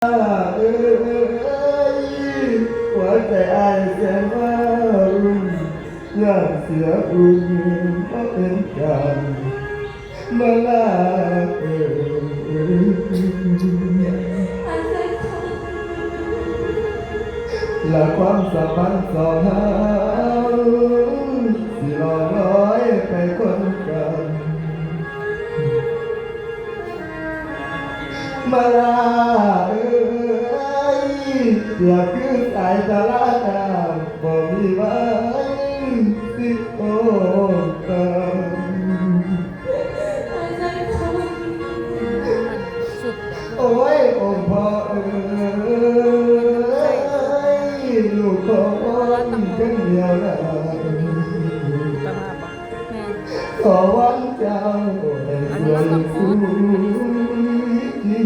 เอ้ยหัวใจอ้ายแสนว่ารุ่งอยากเสียอุ่นเพราะเป็นกันมาลาและความสัมพันธ์สองเฮาสิลอยลอยไปคนกันมาลาอยากคือสายตาลาดาบ่มีไว้สิโอ้กันโอ้ยองค์พ่อลูกคนเป็นเดียวนะขอวันเจ้าได้สวยสูงที่